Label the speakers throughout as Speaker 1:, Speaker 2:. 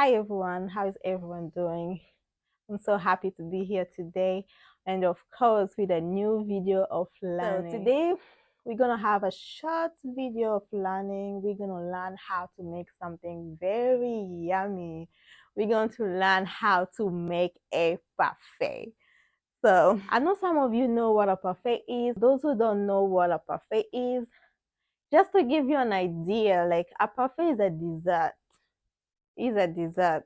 Speaker 1: Hi everyone, how is everyone doing? I'm so happy to be here today, and of course with a new video of learning. So today we're gonna have a short video of learning. We're gonna learn how to make something very yummy. We're going to learn how to make a parfait. So I know some of you know what a parfait is. Those who don't know what a parfait is, just to give you an idea, like a parfait is a dessert. Is a dessert.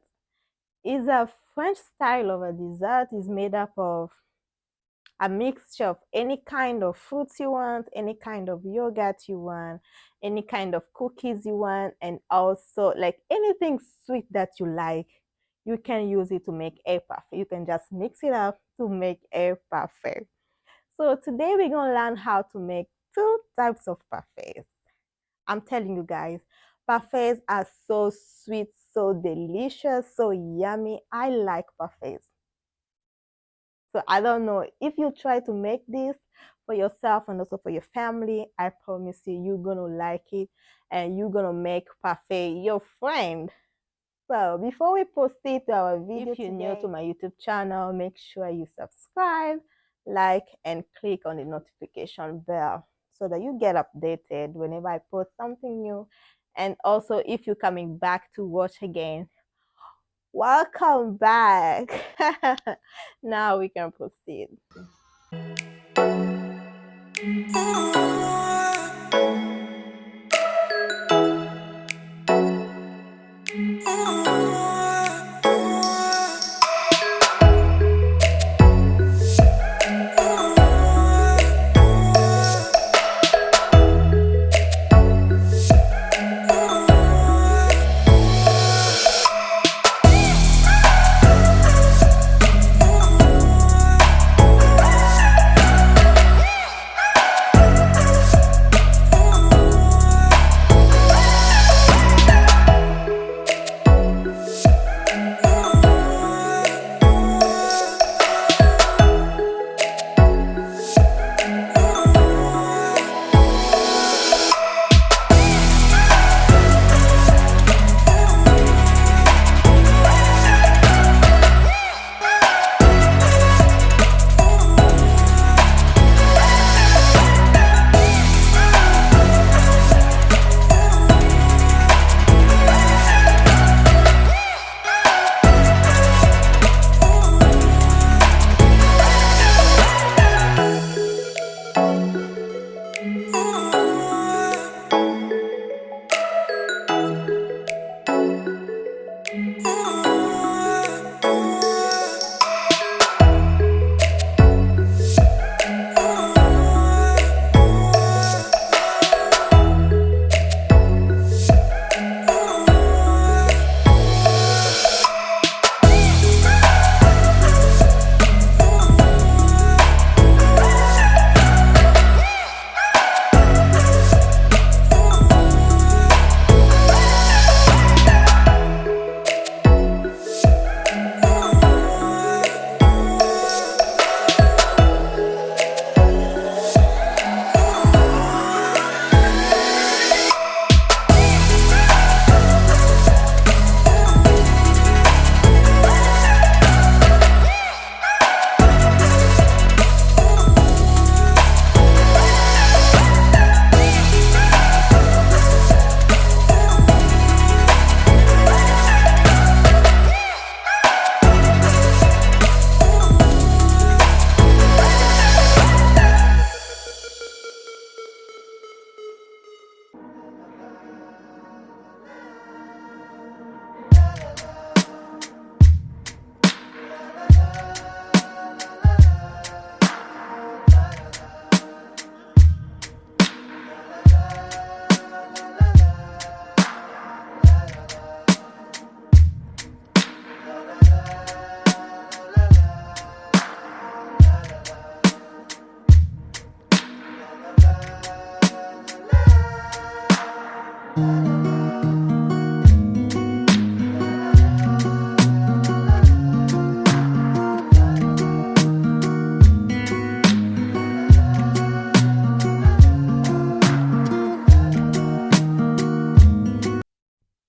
Speaker 1: Is a French style of a dessert. Is made up of a mixture of any kind of fruits you want, any kind of yogurt you want, any kind of cookies you want, and also like anything sweet that you like, you can use it to make a parfait. You can just mix it up to make a parfait. So today we're gonna learn how to make two types of parfaits. I'm telling you guys, parfaits are so sweet, so delicious, so yummy. I like parfaits. So I don't know if you try to make this for yourself and also for your family, I promise you, you're gonna like it and you're gonna make parfait your friend. So before we proceed to our video, if you're new to my YouTube channel, make sure you subscribe, like, and click on the notification bell so that you get updated whenever I post something new. And also, if you're coming back to watch again, welcome back. Now we can proceed.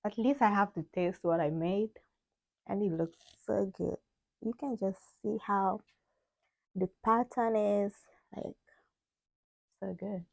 Speaker 1: At least I have to taste what I made. and it looks so good. You can just see how the pattern is like so good.